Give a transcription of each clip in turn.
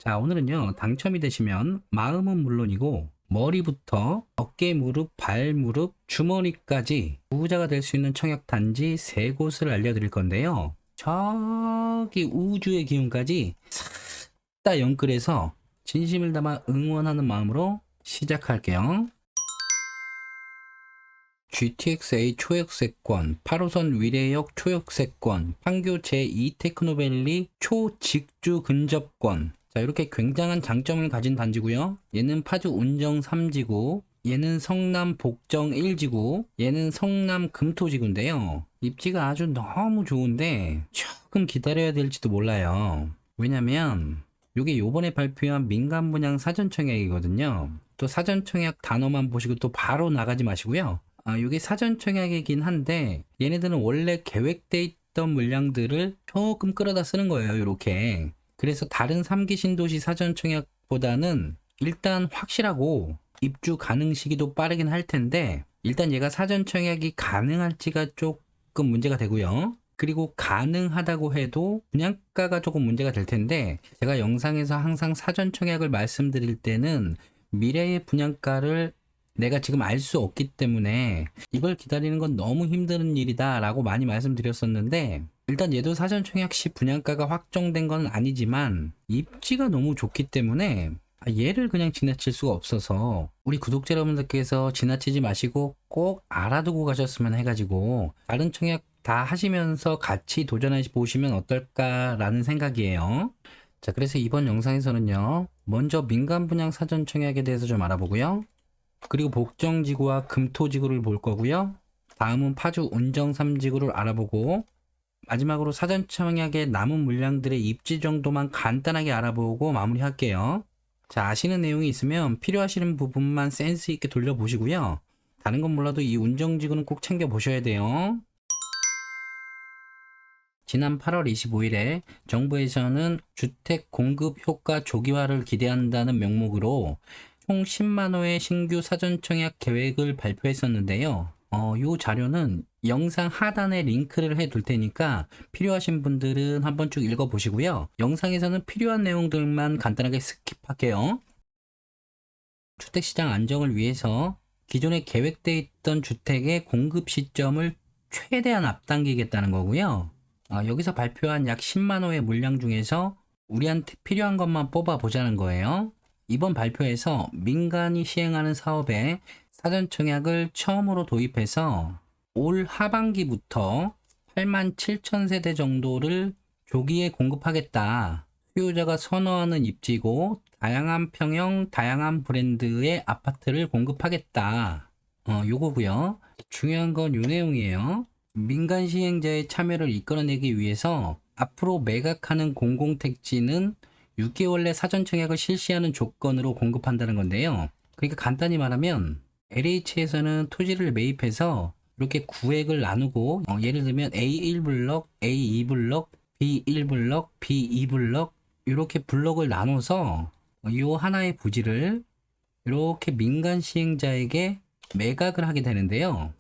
자, 오늘은요, 당첨이 되시면 마음은 물론이고, 머리부터 어깨, 무릎, 발, 무릎, 주머니까지 부자가 될 수 있는 청약 단지 세 곳을 알려드릴 건데요. 저기 우주의 기운까지 싹 다 연결해서 진심을 담아 응원하는 마음으로 시작할게요. GTX-A 초역세권, 8호선 위례역 초역세권, 판교 제2 테크노밸리 초직주 근접권. 자, 이렇게 굉장한 장점을 가진 단지고요. 얘는 파주 운정 3지구, 얘는 성남 복정 1지구, 얘는 성남 금토지구인데요. 입지가 아주 너무 좋은데 조금 기다려야 될지도 몰라요. 왜냐면 이게 요번에 발표한 민간분양 사전청약이거든요. 또 사전청약 단어만 보시고 또 바로 나가지 마시고요. 이게 사전청약이긴 한데 얘네들은 원래 계획돼 있던 물량들을 조금 끌어다 쓰는 거예요. 이렇게. 그래서 다른 3기 신도시 사전청약보다는 일단 확실하고 입주 가능 시기도 빠르긴 할 텐데 일단 얘가 사전청약이 가능할지가 조금 문제가 되고요. 그리고 가능하다고 해도 분양가가 조금 문제가 될 텐데 제가 영상에서 항상 사전청약을 말씀드릴 때는 미래의 분양가를 내가 지금 알 수 없기 때문에 이걸 기다리는 건 너무 힘든 일이다 라고 많이 말씀드렸었는데 일단 얘도 사전청약 시 분양가가 확정된 건 아니지만 입지가 너무 좋기 때문에 얘를 그냥 지나칠 수가 없어서 우리 구독자 여러분들께서 지나치지 마시고 꼭 알아두고 가셨으면 해가지고 다른 청약 다 하시면서 같이 도전해 보시면 어떨까라는 생각이에요. 자, 그래서 이번 영상에서는요, 먼저 민간 분양 사전 청약에 대해서 좀 알아보고요. 그리고 복정지구와 금토지구를 볼 거고요. 다음은 파주 운정 3지구를 알아보고 마지막으로 사전 청약의 남은 물량들의 입지 정도만 간단하게 알아보고 마무리할게요. 자, 아시는 내용이 있으면 필요하시는 부분만 센스 있게 돌려보시고요. 다른 건 몰라도 이 운정지구는 꼭 챙겨 보셔야 돼요. 지난 8월 25일에 정부에서는 주택 공급 효과 조기화를 기대한다는 명목으로 총 10만 호의 신규 사전 청약 계획을 발표했었는데요. 이 자료는 영상 하단에 링크를 해둘 테니까 필요하신 분들은 한번 쭉 읽어보시고요. 영상에서는 필요한 내용들만 간단하게 스킵할게요. 주택시장 안정을 위해서 기존에 계획되어 있던 주택의 공급 시점을 최대한 앞당기겠다는 거고요. 여기서 발표한 약 10만 호의 물량 중에서 우리한테 필요한 것만 뽑아 보자는 거예요. 이번 발표에서 민간이 시행하는 사업에 사전 청약을 처음으로 도입해서 올 하반기부터 8만 7천 세대 정도를 조기에 공급하겠다. 수요자가 선호하는 입지고 다양한 평형, 다양한 브랜드의 아파트를 공급하겠다. 요거고요. 중요한 건 요 내용이에요. 민간 시행자의 참여를 이끌어내기 위해서 앞으로 매각하는 공공택지는 6개월 내 사전 청약을 실시하는 조건으로 공급한다는 건데요. 그러니까 간단히 말하면 LH에서는 토지를 매입해서 이렇게 구획을 나누고 예를 들면 A1블럭, A2블럭, B1블럭, B2블럭 이렇게 블럭을 나눠서 이 하나의 부지를 이렇게 민간 시행자에게 매각을 하게 되는데요.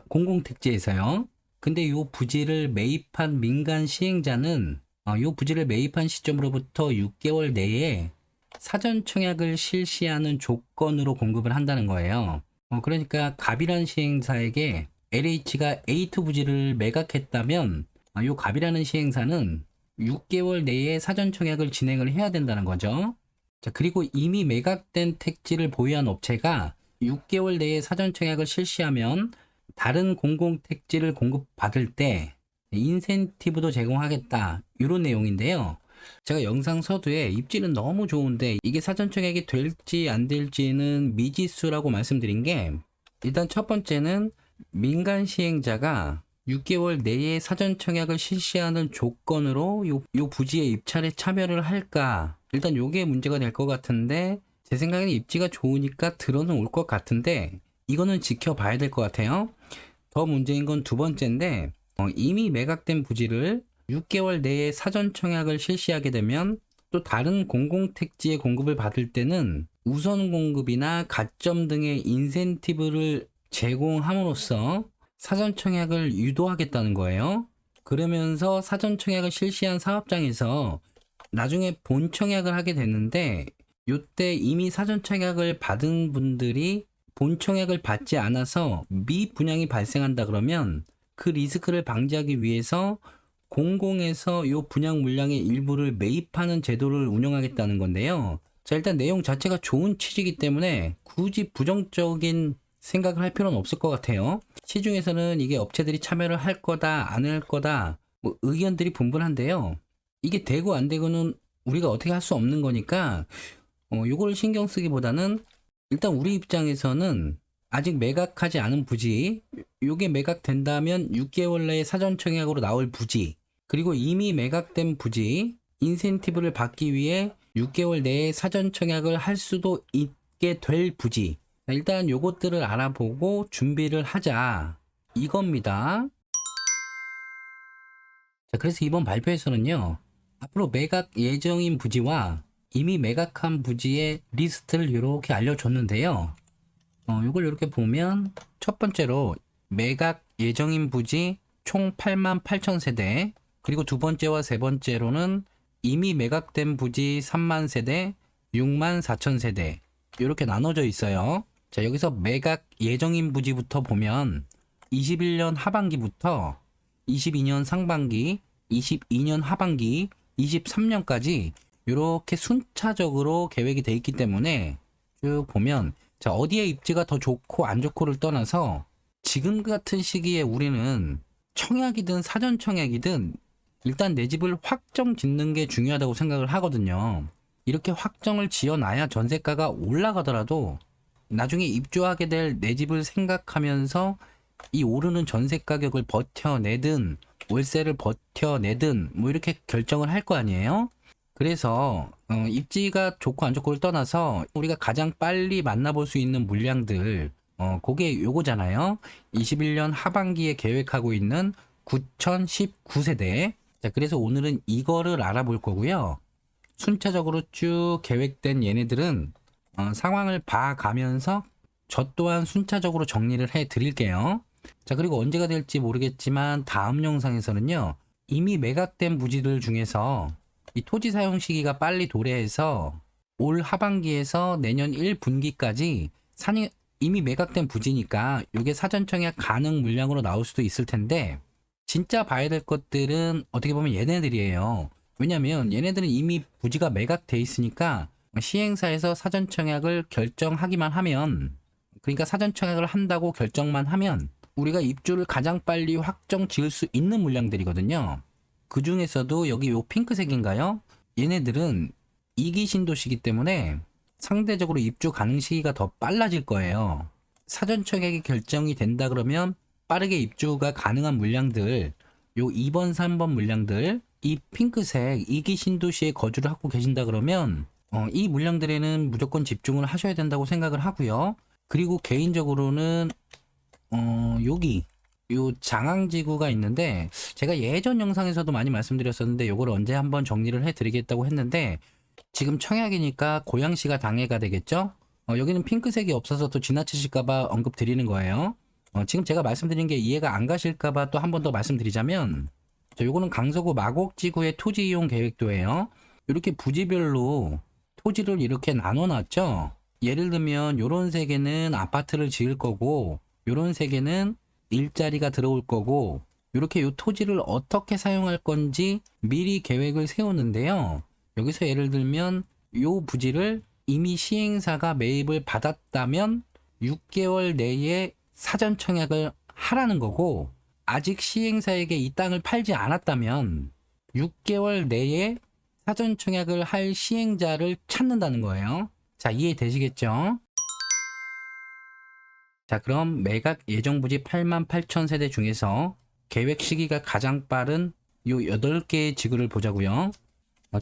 공공택지에서요. 근데 이 부지를 매입한 민간 시행자는 이 부지를 매입한 시점으로부터 6개월 내에 사전 청약을 실시하는 조건으로 공급을 한다는 거예요. 그러니까 갑이라는 시행사에게 LH가 A2 부지를 매각했다면 이 갑이라는 시행사는 6개월 내에 사전 청약을 진행을 해야 된다는 거죠. 자, 그리고 이미 매각된 택지를 보유한 업체가 6개월 내에 사전 청약을 실시하면 다른 공공택지를 공급받을 때 인센티브도 제공하겠다 이런 내용인데요. 제가 영상 서두에 입지는 너무 좋은데 이게 사전 청약이 될지 안 될지는 미지수라고 말씀드린 게 일단 첫 번째는 민간 시행자가 6개월 내에 사전 청약을 실시하는 조건으로 요 부지에 입찰에 참여를 할까 일단 요게 문제가 될 것 같은데 제 생각에는 입지가 좋으니까 들어는 올 것 같은데 이거는 지켜봐야 될 것 같아요. 더 문제인 건 두 번째인데 이미 매각된 부지를 6개월 내에 사전 청약을 실시하게 되면 또 다른 공공택지의 공급을 받을 때는 우선 공급이나 가점 등의 인센티브를 제공함으로써 사전 청약을 유도하겠다는 거예요. 그러면서 사전 청약을 실시한 사업장에서 나중에 본청약을 하게 됐는데 요때 이미 사전청약을 받은 분들이 본청약을 받지 않아서 미분양이 발생한다 그러면 그 리스크를 방지하기 위해서 공공에서 요 분양 물량의 일부를 매입하는 제도를 운영하겠다는 건데요. 자, 일단 내용 자체가 좋은 취지이기 때문에 굳이 부정적인 생각을 할 필요는 없을 것 같아요. 시중에서는 이게 업체들이 참여를 할 거다, 안 할 거다, 뭐 의견들이 분분한데요. 이게 되고 안 되고는 우리가 어떻게 할 수 없는 거니까 요걸 신경 쓰기보다는 일단 우리 입장에서는 아직 매각하지 않은 부지, 요게 매각된다면 6개월 내에 사전 청약으로 나올 부지, 그리고 이미 매각된 부지, 인센티브를 받기 위해 6개월 내에 사전 청약을 할 수도 있게 될 부지. 일단 요것들을 알아보고 준비를 하자. 이겁니다. 자, 그래서 이번 발표에서는요, 앞으로 매각 예정인 부지와 이미 매각한 부지의 리스트를 이렇게 알려줬는데요. 이걸 이렇게 보면 첫 번째로 매각 예정인 부지 총 88,000세대, 그리고 두 번째와 세 번째로는 이미 매각된 부지 30,000세대, 64,000세대 이렇게 나눠져 있어요. 자, 여기서 매각 예정인 부지부터 보면 21년 하반기부터 22년 상반기, 22년 하반기, 23년까지 이렇게 순차적으로 계획이 돼 있기 때문에 쭉 보면 자, 어디에 입지가 더 좋고 안 좋고를 떠나서 지금 같은 시기에 우리는 청약이든 사전 청약이든 일단 내 집을 확정 짓는 게 중요하다고 생각을 하거든요. 이렇게 확정을 지어놔야 전세가가 올라가더라도 나중에 입주하게 될 내 집을 생각하면서 이 오르는 전세 가격을 버텨내든 월세를 버텨내든 뭐 이렇게 결정을 할 거 아니에요. 그래서 입지가 좋고 안 좋고를 떠나서 우리가 가장 빨리 만나볼 수 있는 물량들 그게 요거잖아요. 21년 하반기에 계획하고 있는 9,019세대. 자, 그래서 오늘은 이거를 알아볼 거고요. 순차적으로 쭉 계획된 얘네들은 상황을 봐가면서 저 또한 순차적으로 정리를 해 드릴게요. 자, 그리고 언제가 될지 모르겠지만 다음 영상에서는요, 이미 매각된 부지들 중에서 이 토지 사용 시기가 빨리 도래해서 올 하반기에서 내년 1분기까지 이미 매각된 부지니까 이게 사전 청약 가능 물량으로 나올 수도 있을 텐데 진짜 봐야 될 것들은 어떻게 보면 얘네들이에요. 왜냐면 얘네들은 이미 부지가 매각돼 있으니까 시행사에서 사전 청약을 결정하기만 하면, 그러니까 사전 청약을 한다고 결정만 하면 우리가 입주를 가장 빨리 확정 지을 수 있는 물량들이거든요. 그 중에서도 여기 요 핑크색인가요? 얘네들은 2기 신도시기 때문에 상대적으로 입주 가능 시기가 더 빨라질 거예요. 사전 청약이 결정이 된다 그러면 빠르게 입주가 가능한 물량들, 요 2번, 3번 물량들, 이 핑크색 2기 신도시에 거주를 하고 계신다 그러면 이 물량들에는 무조건 집중을 하셔야 된다고 생각을 하고요. 그리고 개인적으로는 여기 요 장항지구가 있는데 제가 예전 영상에서도 많이 말씀드렸었는데 요걸 언제 한번 정리를 해드리겠다고 했는데 지금 청약이니까 고양시가 당해가 되겠죠. 여기는 핑크색이 없어서 또 지나치실까봐 언급 드리는 거예요. 지금 제가 말씀드린 게 이해가 안 가실까봐 또 한 번 더 말씀드리자면 요거는 강서구 마곡지구의 토지 이용 계획도예요. 이렇게 부지별로 토지를 이렇게 나눠놨죠. 예를 들면 요런 색에는 아파트를 지을 거고 요런 색에는 일자리가 들어올 거고 이렇게 요 토지를 어떻게 사용할 건지 미리 계획을 세우는데요. 여기서 예를 들면 요 부지를 이미 시행사가 매입을 받았다면 6개월 내에 사전 청약을 하라는 거고, 아직 시행사에게 이 땅을 팔지 않았다면 6개월 내에 사전 청약을 할 시행자를 찾는다는 거예요. 자, 이해되시겠죠? 자, 그럼 매각 예정 부지 88,000세대 중에서 계획 시기가 가장 빠른 요 8개의 지구를 보자고요.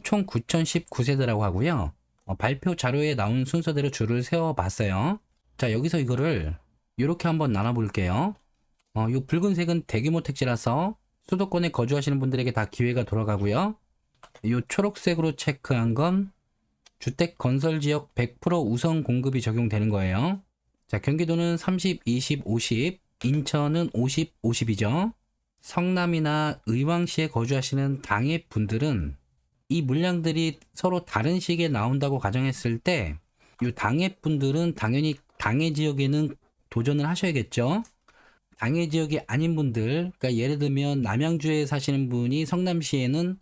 총 9,019세대라고 하고요. 발표 자료에 나온 순서대로 줄을 세워 봤어요. 자, 여기서 이거를 이렇게 한번 나눠 볼게요. 요 붉은색은 대규모 택지라서 수도권에 거주하시는 분들에게 다 기회가 돌아가고요. 요 초록색으로 체크한 건 주택 건설 지역 100% 우선 공급이 적용되는 거예요. 자, 경기도는 30, 20, 50, 인천은 50, 50이죠. 성남이나 의왕시에 거주하시는 당해 분들은 이 물량들이 서로 다른 시기에 나온다고 가정했을 때 이 당해 분들은 당연히 당해 지역에는 도전을 하셔야겠죠. 당해 지역이 아닌 분들, 그러니까 예를 들면 남양주에 사시는 분이 성남시에는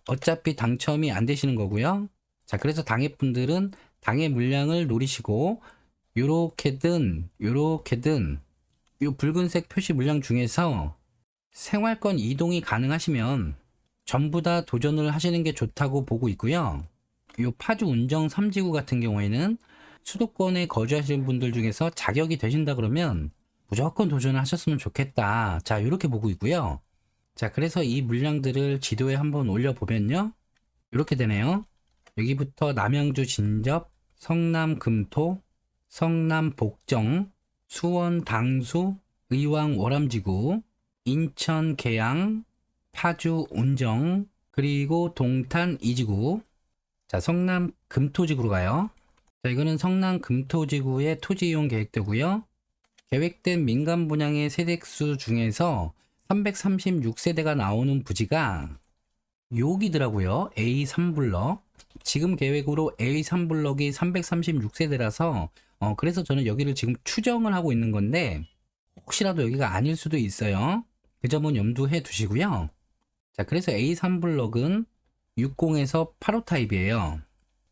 어차피 당첨이 안 되시는 거고요. 자, 그래서 당해 분들은 당해 물량을 노리시고 요렇게든 요 붉은색 표시 물량 중에서 생활권 이동이 가능하시면 전부 다 도전을 하시는 게 좋다고 보고 있고요. 요 파주 운정 3지구 같은 경우에는 수도권에 거주하시는 분들 중에서 자격이 되신다 그러면 무조건 도전을 하셨으면 좋겠다. 자, 이렇게 보고 있고요. 자, 그래서 이 물량들을 지도에 한번 올려보면요. 이렇게 되네요. 여기부터 남양주 진접, 성남 금토, 성남 복정, 수원 당수, 의왕 월암지구, 인천 계양, 파주 운정, 그리고 동탄 이지구. 자, 성남 금토지구로 가요. 자, 이거는 성남 금토지구의 토지 이용 계획되고요. 계획된 민간 분양의 세대수 중에서 336세대가 나오는 부지가 여기더라고요. A3블럭. 지금 계획으로 A3블럭이 336세대라서 그래서 저는 여기를 지금 추정을 하고 있는 건데 혹시라도 여기가 아닐 수도 있어요. 그 점은 염두해 두시고요. 자, 그래서 A3블럭은 60에서 8호 타입이에요.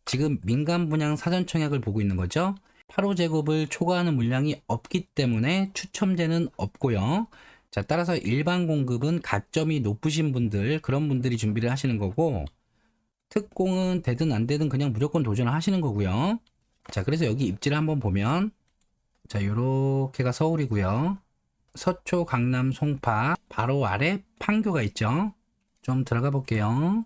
지금 민간 분양 사전 청약을 보고 있는 거죠. 8호 제곱을 초과하는 물량이 없기 때문에 추첨제는 없고요. 자, 따라서 일반 공급은 가점이 높으신 분들, 그런 분들이 준비를 하시는 거고, 특공은 되든 안 되든 그냥 무조건 도전을 하시는 거고요. 자, 그래서 여기 입지를 한번 보면, 자, 요렇게가 서울이고요. 서초, 강남, 송파, 바로 아래 판교가 있죠. 좀 들어가 볼게요.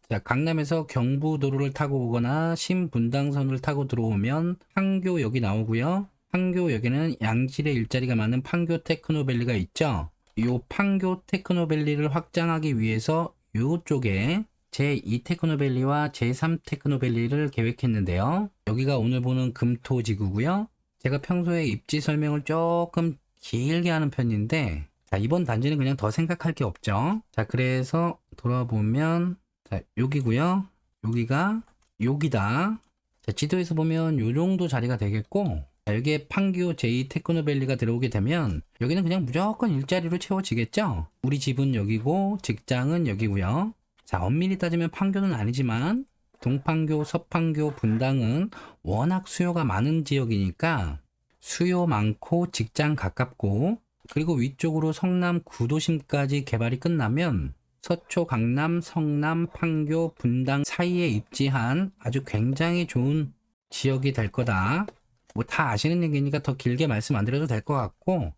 자, 강남에서 경부도로를 타고 오거나 신분당선을 타고 들어오면 판교역이 나오고요. 판교역에는 양질의 일자리가 많은 판교 테크노밸리가 있죠. 이 판교 테크노밸리를 확장하기 위해서 이쪽에 제2 테크노밸리와 제3 테크노밸리를 계획했는데요. 여기가 오늘 보는 금토지구고요. 제가 평소에 입지 설명을 조금 길게 하는 편인데, 자, 이번 단지는 그냥 더 생각할 게 없죠. 자, 그래서 돌아보면, 자, 여기고요. 여기가 여기다. 자, 지도에서 보면 요 정도 자리가 되겠고, 자, 여기에 판교 제2 테크노밸리가 들어오게 되면 여기는 그냥 무조건 일자리로 채워지겠죠. 우리 집은 여기고 직장은 여기고요. 자, 엄밀히 따지면 판교는 아니지만 동판교, 서판교, 분당은 워낙 수요가 많은 지역이니까 수요 많고 직장 가깝고, 그리고 위쪽으로 성남 구도심까지 개발이 끝나면 서초, 강남, 성남, 판교, 분당 사이에 입지한 아주 굉장히 좋은 지역이 될 거다. 뭐 다 아시는 얘기니까 더 길게 말씀 안 드려도 될 것 같고,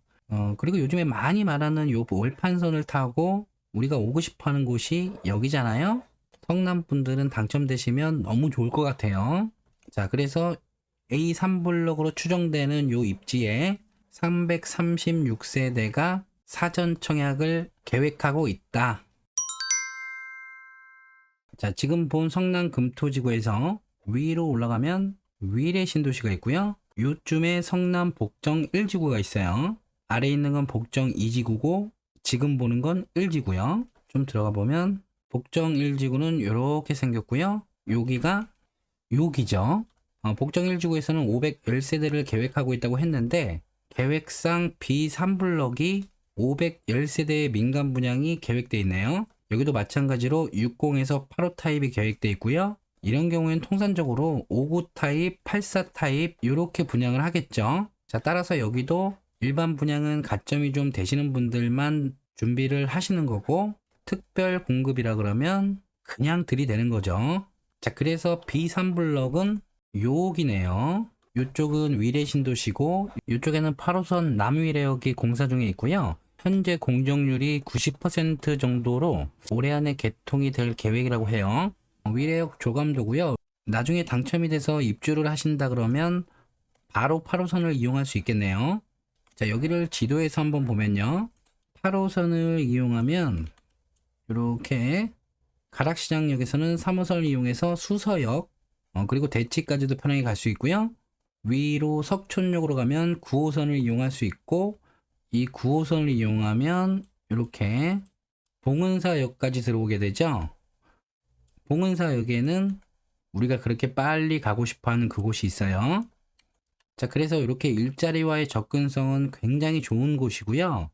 그리고 요즘에 많이 말하는 요 월판선을 타고 우리가 오고 싶어 하는 곳이 여기잖아요. 성남 분들은 당첨되시면 너무 좋을 것 같아요. 자, 그래서 A3블럭으로 추정되는 요 입지에 336세대가 사전 청약을 계획하고 있다. 자, 지금 본 성남 금토지구에서 위로 올라가면 위례 신도시가 있고요. 요쯤에 성남 복정 1지구가 있어요. 아래에 있는 건 복정 2지구고 지금 보는 건 1지구요. 좀 들어가 보면 복정 1지구는 이렇게 생겼고요. 여기가 여기죠. 복정 1지구에서는 510세대를 계획하고 있다고 했는데 계획상 B3블럭이 510세대의 민간 분양이 계획되어 있네요. 여기도 마찬가지로 60에서 8호 타입이 계획되어 있고요. 이런 경우에는 통상적으로 59 타입, 84 타입 이렇게 분양을 하겠죠. 자, 따라서 여기도 일반 분양은 가점이 좀 되시는 분들만 준비를 하시는 거고, 특별 공급이라 그러면 그냥 들이대는 거죠. 자, 그래서 B3블럭은 여기네요. 이쪽은 위례 신도시고 이쪽에는 8호선 남위례역이 공사 중에 있고요. 현재 공정률이 90% 정도로 올해 안에 개통이 될 계획이라고 해요. 위례역 조감도고요. 나중에 당첨이 돼서 입주를 하신다 그러면 바로 8호선을 이용할 수 있겠네요. 자, 여기를 지도에서 한번 보면요. 8호선을 이용하면 이렇게 가락시장역에서는 3호선을 이용해서 수서역, 그리고 대치까지도 편하게 갈 수 있고요. 위로 석촌역으로 가면 9호선을 이용할 수 있고, 이 9호선을 이용하면 이렇게 봉은사역까지 들어오게 되죠. 봉은사역에는 우리가 그렇게 빨리 가고 싶어하는 그곳이 있어요. 자, 그래서 이렇게 일자리와의 접근성은 굉장히 좋은 곳이고요.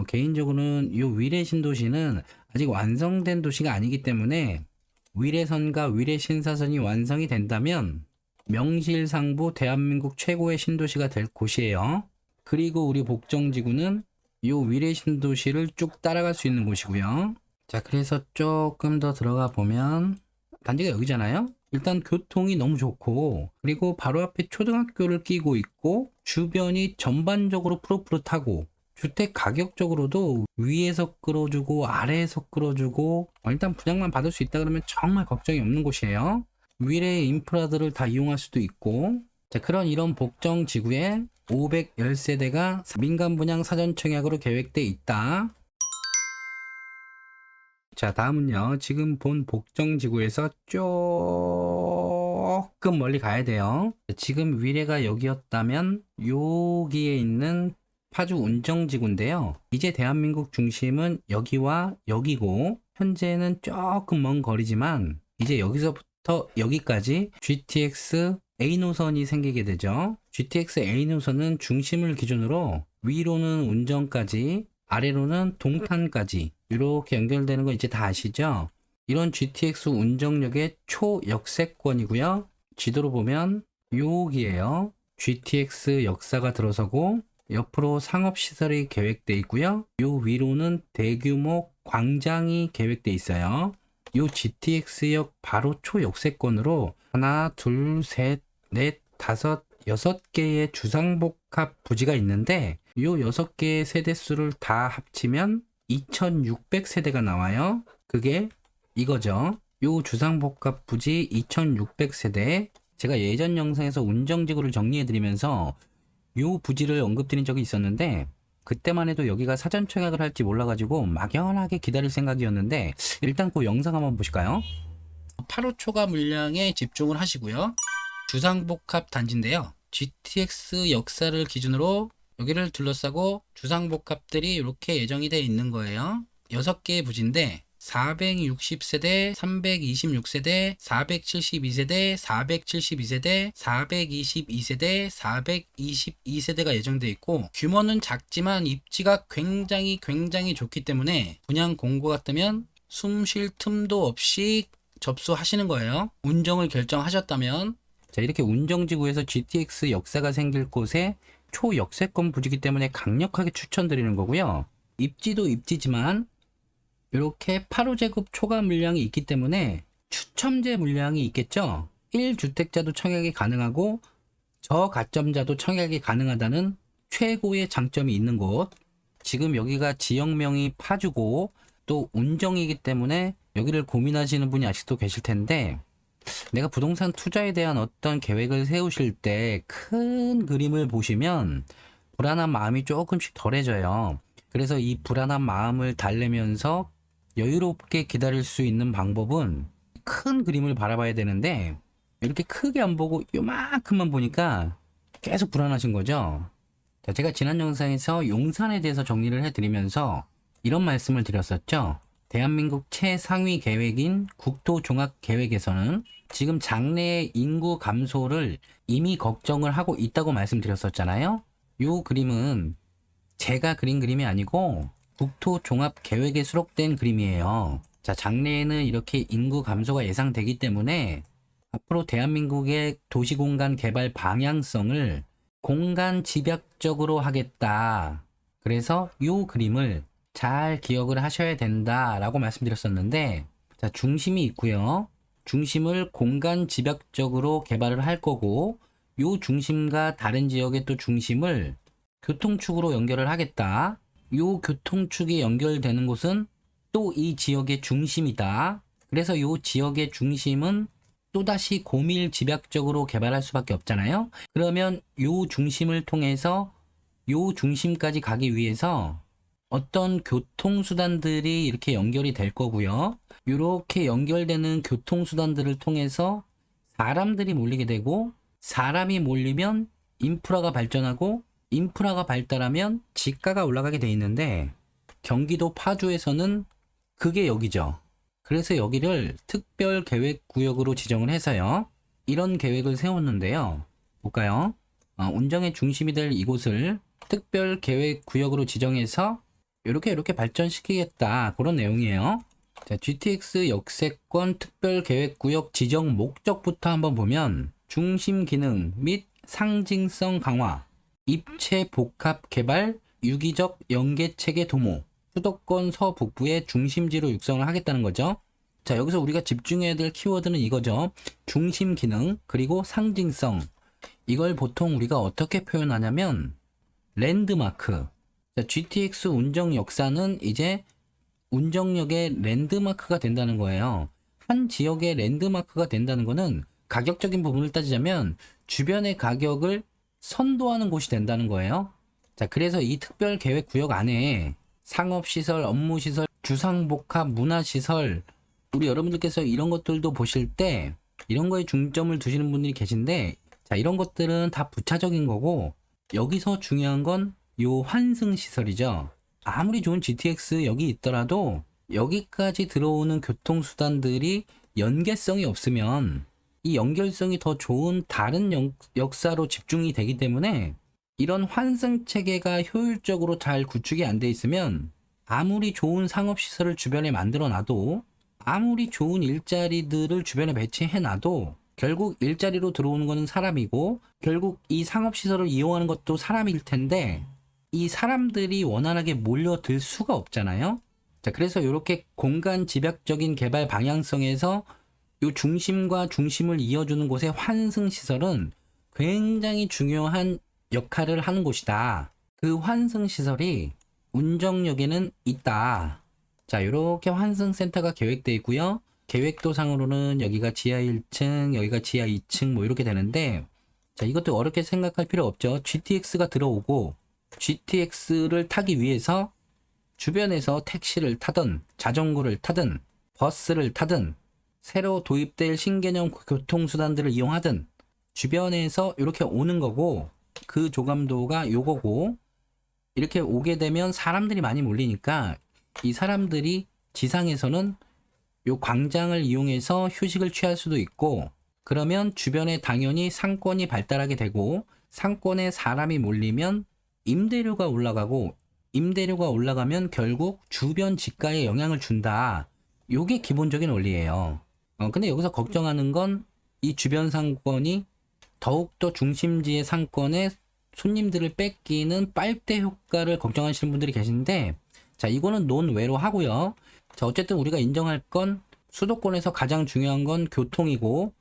개인적으로는 이 위례 신도시는 아직 완성된 도시가 아니기 때문에 위례선과 위례 신사선이 완성이 된다면 명실상부 대한민국 최고의 신도시가 될 곳이에요. 그리고 우리 복정지구는 이 위례 신도시를 쭉 따라갈 수 있는 곳이고요. 자, 그래서 조금 더 들어가 보면 단지가 여기잖아요. 일단 교통이 너무 좋고, 그리고 바로 앞에 초등학교를 끼고 있고, 주변이 전반적으로 푸릇푸릇하고, 주택 가격적으로도 위에서 끌어주고 아래에서 끌어주고, 일단 분양만 받을 수 있다 그러면 정말 걱정이 없는 곳이에요. 위례의 인프라들을 다 이용할 수도 있고, 자, 이런 복정 지구에 510세대가 민간 분양 사전 청약으로 계획돼 있다. 자, 다음은요. 지금 본 복정 지구에서 조금 멀리 가야 돼요. 지금 위례가 여기였다면 여기에 있는 파주 운정지구인데요. 이제 대한민국 중심은 여기와 여기고, 현재는 조금 먼 거리지만 이제 여기서부터 여기까지 GTX A 노선이 생기게 되죠. GTX A 노선은 중심을 기준으로 위로는 운정까지, 아래로는 동탄까지 이렇게 연결되는 거 이제 다 아시죠? 이런 GTX 운정역의 초역세권이고요. 지도로 보면 여기에요. GTX 역사가 들어서고 옆으로 상업시설이 계획돼 있고요. 요 위로는 대규모 광장이 계획돼 있어요. 요 GTX역 바로 초역세권으로 하나, 둘, 셋, 넷, 다섯, 6개의 주상복합 부지가 있는데 요 6개의 세대수를 다 합치면 2600세대가 나와요. 그게 이거죠. 요 주상복합 부지 2600세대. 제가 예전 영상에서 운정지구를 정리해드리면서 요 부지를 언급드린 적이 있었는데 그때만 해도 여기가 사전 청약을 할지 몰라가지고 막연하게 기다릴 생각이었는데 일단 그 영상 한번 보실까요? 8호 초과 물량에 집중을 하시고요. 주상복합 단지인데요. GTX 역사를 기준으로 여기를 둘러싸고 주상복합들이 이렇게 예정이 되어 있는 거예요. 6개의 부지인데 460세대, 326세대, 472세대, 472세대, 422세대, 422세대가 예정되어 있고 규모는 작지만 입지가 굉장히 좋기 때문에 분양 공고가 뜨면 숨 쉴 틈도 없이 접수하시는 거예요. 운정을 결정하셨다면. 자, 이렇게 운정지구에서 GTX 역사가 생길 곳에 초역세권 부지기 때문에 강력하게 추천드리는 거고요. 입지도 입지지만 이렇게 8호제곱 초과 물량이 있기 때문에 추첨제 물량이 있겠죠. 1주택자도 청약이 가능하고 저가점자도 청약이 가능하다는 최고의 장점이 있는 곳. 지금 여기가 지역명이 파주고 또 운정이기 때문에 여기를 고민하시는 분이 아직도 계실 텐데 내가 부동산 투자에 대한 어떤 계획을 세우실 때 큰 그림을 보시면 불안한 마음이 조금씩 덜해져요. 그래서 이 불안한 마음을 달래면서 여유롭게 기다릴 수 있는 방법은 큰 그림을 바라봐야 되는데 이렇게 크게 안 보고 요만큼만 보니까 계속 불안하신 거죠. 자, 제가 지난 영상에서 용산에 대해서 정리를 해드리면서 이런 말씀을 드렸었죠. 대한민국 최상위 계획인 국토종합계획에서는 지금 장래의 인구 감소를 이미 걱정을 하고 있다고 말씀드렸었잖아요. 이 그림은 제가 그린 그림이 아니고 국토종합계획에 수록된 그림이에요. 자, 장래에는 이렇게 인구 감소가 예상되기 때문에 앞으로 대한민국의 도시공간 개발 방향성을 공간 집약적으로 하겠다. 그래서 이 그림을 잘 기억을 하셔야 된다라고 말씀드렸었는데, 자, 중심이 있고요. 중심을 공간 집약적으로 개발을 할 거고, 요 중심과 다른 지역의 또 중심을 교통축으로 연결을 하겠다. 요 교통축이 연결되는 곳은 또 이 지역의 중심이다. 그래서 요 지역의 중심은 또다시 고밀 집약적으로 개발할 수밖에 없잖아요. 그러면 요 중심을 통해서 요 중심까지 가기 위해서 어떤 교통수단들이 이렇게 연결이 될 거고요. 이렇게 연결되는 교통수단들을 통해서 사람들이 몰리게 되고 사람이 몰리면 인프라가 발전하고 인프라가 발달하면 지가가 올라가게 돼 있는데 경기도 파주에서는 그게 여기죠. 그래서 여기를 특별계획구역으로 지정을 해서요. 이런 계획을 세웠는데요. 볼까요? 운정의 중심이 될 이곳을 특별계획구역으로 지정해서 이렇게 발전시키겠다. 그런 내용이에요. 자, GTX 역세권 특별계획구역 지정 목적부터 한번 보면 중심 기능 및 상징성 강화, 입체 복합 개발, 유기적 연계체계 도모, 수도권 서북부의 중심지로 육성을 하겠다는 거죠. 자, 여기서 우리가 집중해야 될 키워드는 이거죠. 중심 기능, 그리고 상징성. 이걸 보통 우리가 어떻게 표현하냐면 랜드마크. 자, GTX 운정 역사는 이제 운정역의 랜드마크가 된다는 거예요. 한 지역의 랜드마크가 된다는 거는 가격적인 부분을 따지자면 주변의 가격을 선도하는 곳이 된다는 거예요. 자, 그래서 이 특별계획구역 안에 상업시설, 업무시설, 주상복합, 문화시설, 우리 여러분들께서 이런 것들도 보실 때 이런 거에 중점을 두시는 분들이 계신데, 자, 이런 것들은 다 부차적인 거고, 여기서 중요한 건 요 환승시설이죠. 아무리 좋은 GTX 여기 있더라도 여기까지 들어오는 교통수단들이 연계성이 없으면 이 연결성이 더 좋은 다른 역사로 집중이 되기 때문에 이런 환승 체계가 효율적으로 잘 구축이 안 돼 있으면 아무리 좋은 상업시설을 주변에 만들어 놔도, 아무리 좋은 일자리들을 주변에 배치해 놔도 결국 일자리로 들어오는 거는 사람이고, 결국 이 상업시설을 이용하는 것도 사람일 텐데 이 사람들이 원활하게 몰려들 수가 없잖아요. 자, 그래서 이렇게 공간 집약적인 개발 방향성에서 이 중심과 중심을 이어주는 곳의 환승시설은 굉장히 중요한 역할을 하는 곳이다. 그 환승시설이 운정역에는 있다. 자, 이렇게 환승센터가 계획되어 있고요. 계획도상으로는 여기가 지하 1층, 여기가 지하 2층 뭐 이렇게 되는데, 자, 이것도 어렵게 생각할 필요 없죠. GTX가 들어오고 GTX를 타기 위해서 주변에서 택시를 타든 자전거를 타든 버스를 타든 새로 도입될 신개념 교통수단들을 이용하든 주변에서 이렇게 오는 거고, 그 조감도가 요거고, 이렇게 오게 되면 사람들이 많이 몰리니까 이 사람들이 지상에서는 요 광장을 이용해서 휴식을 취할 수도 있고, 그러면 주변에 당연히 상권이 발달하게 되고, 상권에 사람이 몰리면 임대료가 올라가고, 임대료가 올라가면 결국 주변 지가에 영향을 준다. 요게 기본적인 원리예요. 근데 여기서 걱정하는 건 이 주변 상권이 더욱더 중심지의 상권에 손님들을 뺏기는 빨대 효과를 걱정하시는 분들이 계신데, 자, 이거는 논외로 하고요. 자, 어쨌든 우리가 인정할 건 수도권에서 가장 중요한 건 교통이고,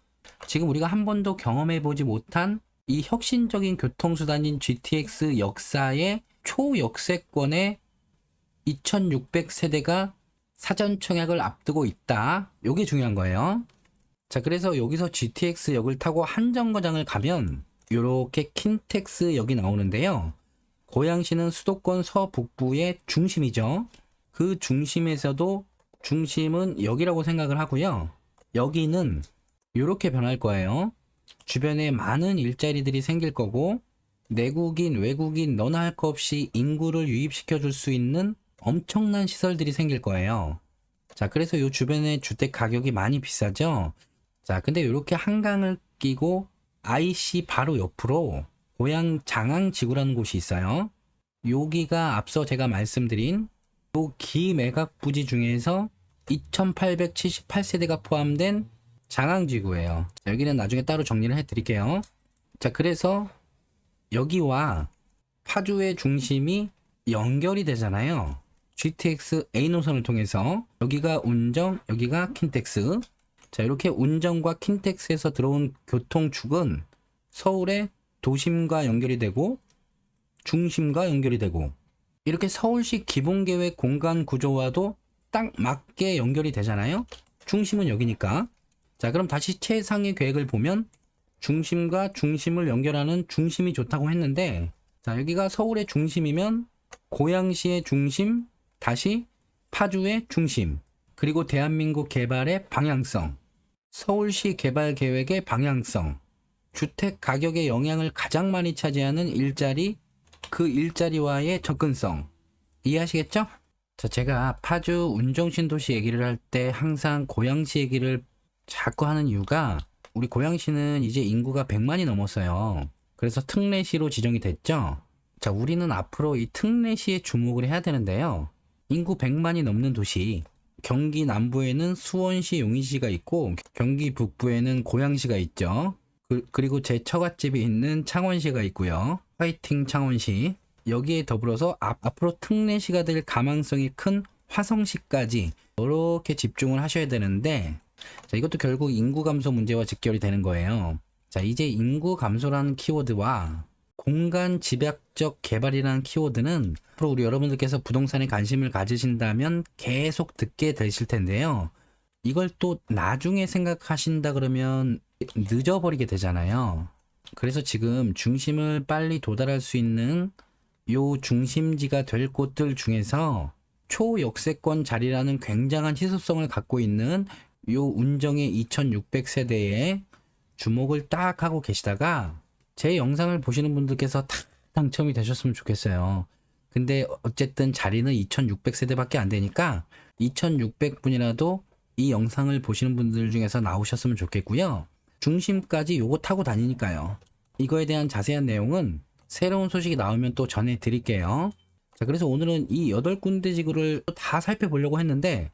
지금 우리가 한 번도 경험해보지 못한 이 혁신적인 교통수단인 GTX 역사의 초역세권에 2600세대가 사전 청약을 앞두고 있다. 요게 중요한 거예요. 자, 그래서 여기서 GTX 역을 타고 한정거장을 가면 요렇게 킨텍스 역이 나오는데요. 고양시는 수도권 서북부의 중심이죠. 그 중심에서도 중심은 여기라고 생각을 하고요. 여기는 요렇게 변할 거예요. 주변에 많은 일자리들이 생길 거고, 내국인, 외국인 너나 할 거 없이 인구를 유입시켜 줄 수 있는 엄청난 시설들이 생길 거예요. 자, 그래서 요 주변에 주택 가격이 많이 비싸죠. 자, 근데 이렇게 한강을 끼고 IC 바로 옆으로 고양 장항지구라는 곳이 있어요. 여기가 앞서 제가 말씀드린 요 기매각 부지 중에서 2878세대가 포함된 장항지구예요. 자, 여기는 나중에 따로 정리를 해 드릴게요. 자, 그래서 여기와 파주의 중심이 연결이 되잖아요. GTX A 노선을 통해서 여기가 운정, 여기가 킨텍스. 자, 이렇게 운정과 킨텍스에서 들어온 교통축은 서울의 도심과 연결이 되고 중심과 연결이 되고, 이렇게 서울시 기본계획 공간 구조와도 딱 맞게 연결이 되잖아요. 중심은 여기니까. 자, 그럼 다시 최상의 계획을 보면 중심과 중심을 연결하는 중심이 좋다고 했는데, 자, 여기가 서울의 중심이면 고양시의 중심, 다시 파주의 중심, 그리고 대한민국 개발의 방향성, 서울시 개발 계획의 방향성, 주택 가격의 영향을 가장 많이 차지하는 일자리, 그 일자리와의 접근성. 이해하시겠죠? 자, 제가 파주 운정신도시 얘기를 할 때 항상 고양시 얘기를 자꾸 하는 이유가 우리 고양시는 이제 인구가 100만이 넘었어요. 그래서 특례시로 지정이 됐죠. 자, 우리는 앞으로 이 특례시에 주목을 해야 되는데요. 인구 100만이 넘는 도시, 경기 남부에는 수원시, 용인시가 있고 경기 북부에는 고양시가 있죠. 그리고 제 처갓집이 있는 창원시가 있고요. 화이팅 창원시. 여기에 더불어서 앞으로 특례시가 될 가망성이 큰 화성시까지 이렇게 집중을 하셔야 되는데, 자, 이것도 결국 인구 감소 문제와 직결이 되는 거예요. 자, 이제 인구 감소라는 키워드와 공간 집약적 개발이라는 키워드는 앞으로 우리 여러분들께서 부동산에 관심을 가지신다면 계속 듣게 되실 텐데요. 이걸 또 나중에 생각하신다 그러면 늦어버리게 되잖아요. 그래서 지금 중심을 빨리 도달할 수 있는 요 중심지가 될 곳들 중에서 초역세권 자리라는 굉장한 희소성을 갖고 있는 요 운정의 2600세대에 주목을 딱 하고 계시다가 제 영상을 보시는 분들께서 다 당첨이 되셨으면 좋겠어요. 근데 어쨌든 자리는 2600세대밖에 안 되니까 2600분이라도 이 영상을 보시는 분들 중에서 나오셨으면 좋겠고요. 중심까지 요거 타고 다니니까요. 이거에 대한 자세한 내용은 새로운 소식이 나오면 또 전해드릴게요. 자, 그래서 오늘은 이 8군데 지구를 다 살펴보려고 했는데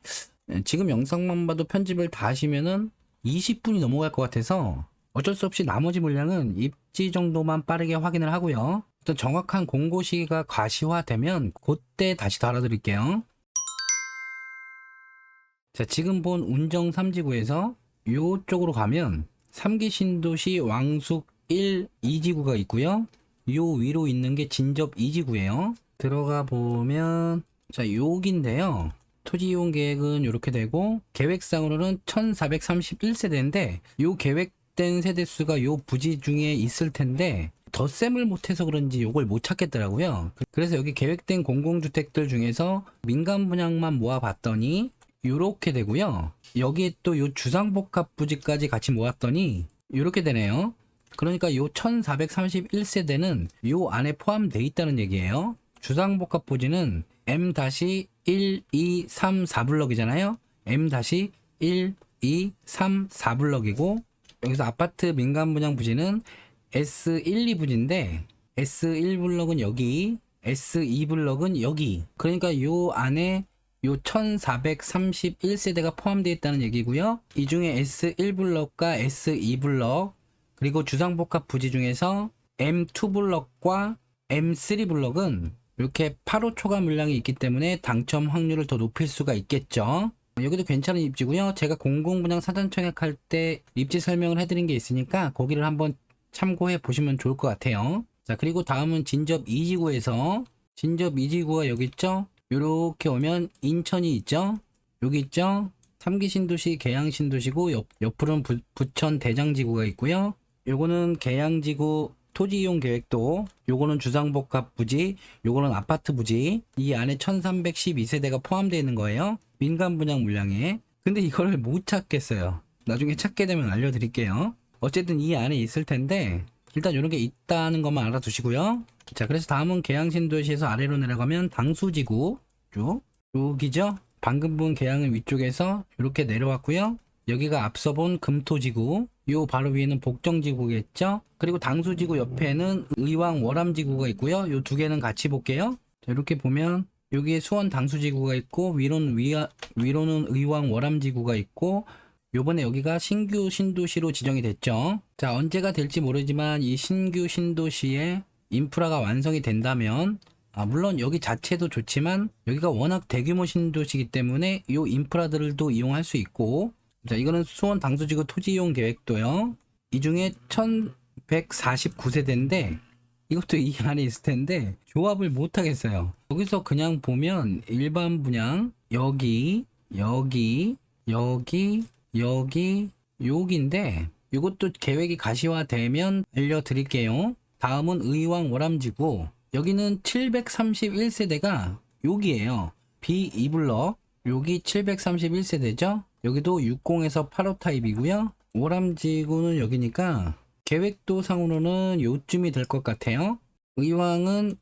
지금 영상만 봐도 편집을 다 하시면은 20분이 넘어갈 것 같아서 어쩔 수 없이 나머지 물량은 입지 정도만 빠르게 확인을 하고요. 또 정확한 공고 시기가 과시화되면 그때 다시 달아드릴게요. 자, 지금 본 운정 3지구에서 요쪽으로 가면 3기 신도시 왕숙 1, 2지구가 있고요. 요 위로 있는 게 진접 2지구예요. 들어가 보면 자, 여기인데요. 토지 이용 계획은 이렇게 되고 계획상으로는 1431세대인데 요 계획된 세대수가 요 부지 중에 있을 텐데 덧셈을 못해서 그런지 요걸 못 찾겠더라고요. 그래서 여기 계획된 공공주택들 중에서 민간 분양만 모아봤더니 요렇게 되고요. 여기에 또 요 주상복합 부지까지 같이 모았더니 요렇게 되네요. 그러니까 요 1431세대는 요 안에 포함되어 있다는 얘기예요. 주상복합 부지는 M-1, 2, 3, 4블럭이잖아요. M-1, 2, 3, 4블럭이고 여기서 아파트 민간 분양 부지는 S1, 2부지인데 S1블럭은 여기, S2블럭은 여기. 그러니까 요 안에 요 1431세대가 포함되어 있다는 얘기고요. 이 중에 S1블럭과 S2블럭 그리고 주상복합 부지 중에서 M2블럭과 M3블럭은 이렇게 8호 초과 물량이 있기 때문에 당첨 확률을 더 높일 수가 있겠죠. 여기도 괜찮은 입지고요. 제가 공공분양 사전청약할 때 입지 설명을 해드린 게 있으니까 거기를 한번 참고해 보시면 좋을 것 같아요. 자, 그리고 다음은 진접 2지구에서 진접 2지구가 여기 있죠. 요렇게 오면 인천이 있죠. 여기 있죠. 3기 신도시 계양 신도시고 옆으로는 부천 대장지구가 있고요. 요거는 계양지구 토지 이용 계획도, 요거는 주상복합 부지, 요거는 아파트 부지. 이 안에 1312세대가 포함되어 있는 거예요. 민간 분양 물량에. 근데 이거를 못 찾겠어요. 나중에 찾게 되면 알려드릴게요. 어쨌든 이 안에 있을 텐데 일단 이런 게 있다는 것만 알아두시고요. 자, 그래서 다음은 계양신도시에서 아래로 내려가면 당수지구 쭉 여기죠. 방금 본 계양은 위쪽에서 이렇게 내려왔고요. 여기가 앞서 본 금토지구, 요 바로 위에는 복정지구겠죠. 그리고 당수지구 옆에는 의왕 월암지구가 있고요. 요 두 개는 같이 볼게요. 자, 이렇게 보면 여기에 수원 당수지구가 있고 위로는 의왕 월암지구가 있고 요번에 여기가 신규 신도시로 지정이 됐죠. 자, 언제가 될지 모르지만 이 신규 신도시에 인프라가 완성이 된다면 물론 여기 자체도 좋지만 여기가 워낙 대규모 신도시이기 때문에 이 인프라들도 이용할 수 있고, 자, 이거는 수원 당수지구 토지 이용 계획도요. 이 중에 1149세대인데 이것도 이 안에 있을 텐데 조합을 못 하겠어요. 여기서 그냥 보면 일반 분양 여기 여기인데 이것도 계획이 가시화되면 알려드릴게요. 다음은 의왕 월암지구. 여기는 731세대가 여기에요. B2블럭. 여기 731세대죠. 여기도 60에서 8호 타입이고요. 월암지구는 여기니까 계획도 상으로는 요쯤이 될 것 같아요. 의왕은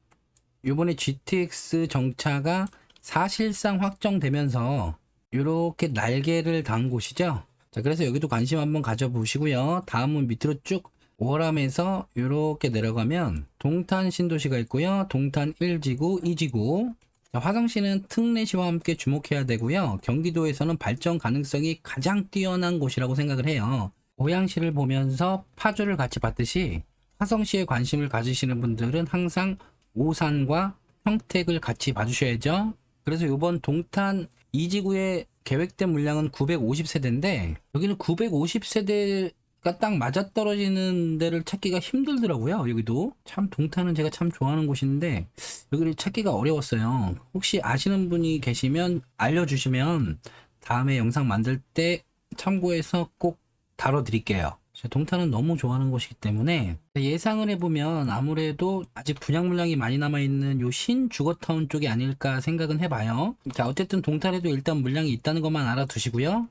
요번에 GTX 정차가 사실상 확정되면서 이렇게 날개를 단 곳이죠. 자, 그래서 여기도 관심 한번 가져보시고요. 다음은 밑으로 쭉 오람에서 이렇게 내려가면 동탄 신도시가 있고요. 동탄 1지구, 2지구. 자, 화성시는 특례시와 함께 주목해야 되고요. 경기도에서는 발전 가능성이 가장 뛰어난 곳이라고 생각을 해요. 고양시를 보면서 파주를 같이 봤듯이 화성시에 관심을 가지시는 분들은 항상 오산과 평택을 같이 봐주셔야죠. 그래서 이번 동탄 2지구의 계획된 물량은 950세대인데 여기는 950세대가 딱 맞아떨어지는 데를 찾기가 힘들더라고요. 여기도 참 동탄은 제가 참 좋아하는 곳인데 여기를 찾기가 어려웠어요. 혹시 아시는 분이 계시면 알려주시면 다음에 영상 만들 때 참고해서 꼭 다뤄드릴게요. 동탄은 너무 좋아하는 곳이기 때문에 예상을 해보면 아무래도 아직 분양 물량이 많이 남아있는 요 신주거타운 쪽이 아닐까 생각은 해봐요. 자, 어쨌든 동탄에도 일단 물량이 있다는 것만 알아두시고요.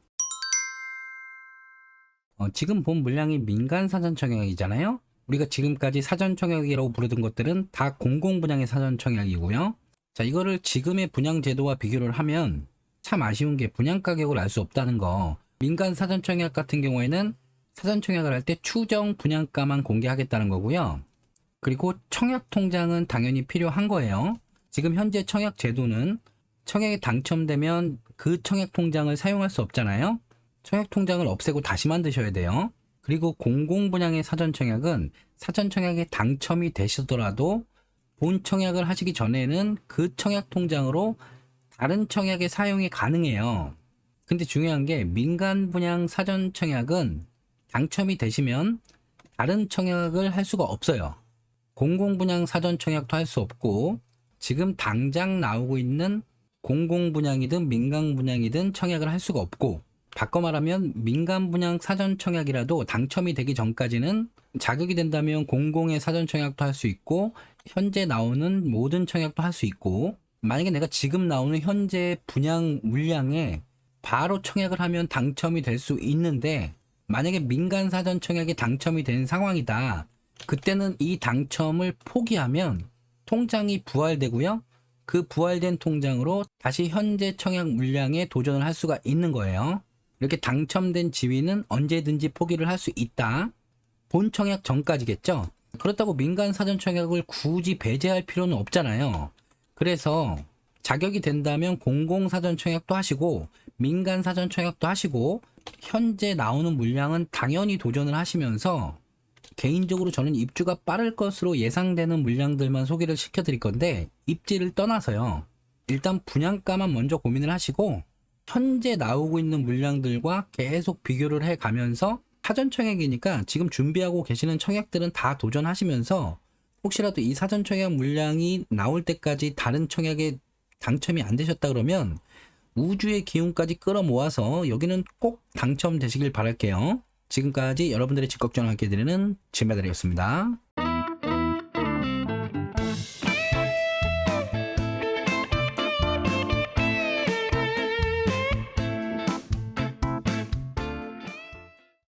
지금 본 물량이 민간 사전 청약이잖아요. 우리가 지금까지 사전 청약이라고 부르던 것들은 다 공공 분양의 사전 청약이고요. 자, 이거를 지금의 분양 제도와 비교를 하면 참 아쉬운 게 분양 가격을 알 수 없다는 거. 민간 사전 청약 같은 경우에는 사전 청약을 할 때 추정 분양가만 공개하겠다는 거고요. 그리고 청약 통장은 당연히 필요한 거예요. 지금 현재 청약 제도는 청약에 당첨되면 그 청약 통장을 사용할 수 없잖아요. 청약 통장을 없애고 다시 만드셔야 돼요. 그리고 공공 분양의 사전 청약은 사전 청약에 당첨이 되시더라도 본 청약을 하시기 전에는 그 청약 통장으로 다른 청약에 사용이 가능해요. 근데 중요한 게 민간 분양 사전 청약은 당첨이 되시면 다른 청약을 할 수가 없어요. 공공분양 사전 청약도 할 수 없고 지금 당장 나오고 있는 공공분양이든 민간분양이든 청약을 할 수가 없고 바꿔 말하면 민간분양 사전 청약이라도 당첨이 되기 전까지는 자격이 된다면 공공의 사전 청약도 할 수 있고 현재 나오는 모든 청약도 할 수 있고 만약에 내가 지금 나오는 현재 분양 물량에 바로 청약을 하면 당첨이 될 수 있는데 만약에 민간 사전 청약이 당첨이 된 상황이다. 그때는 이 당첨을 포기하면 통장이 부활되고요. 그 부활된 통장으로 다시 현재 청약 물량에 도전을 할 수가 있는 거예요. 이렇게 당첨된 지위는 언제든지 포기를 할 수 있다. 본 청약 전까지겠죠. 그렇다고 민간 사전 청약을 굳이 배제할 필요는 없잖아요. 그래서 자격이 된다면 공공 사전 청약도 하시고 민간 사전 청약도 하시고 현재 나오는 물량은 당연히 도전을 하시면서 개인적으로 저는 입주가 빠를 것으로 예상되는 물량들만 소개를 시켜드릴 건데 입지를 떠나서요. 일단 분양가만 먼저 고민을 하시고 현재 나오고 있는 물량들과 계속 비교를 해가면서 사전 청약이니까 지금 준비하고 계시는 청약들은 다 도전하시면서 혹시라도 이 사전 청약 물량이 나올 때까지 다른 청약에 당첨이 안 되셨다 그러면 우주의 기운까지 끌어모아서 여기는 꼭 당첨되시길 바랄게요. 지금까지 여러분들의 직걱정을 함께 드리는 진메달이었습니다.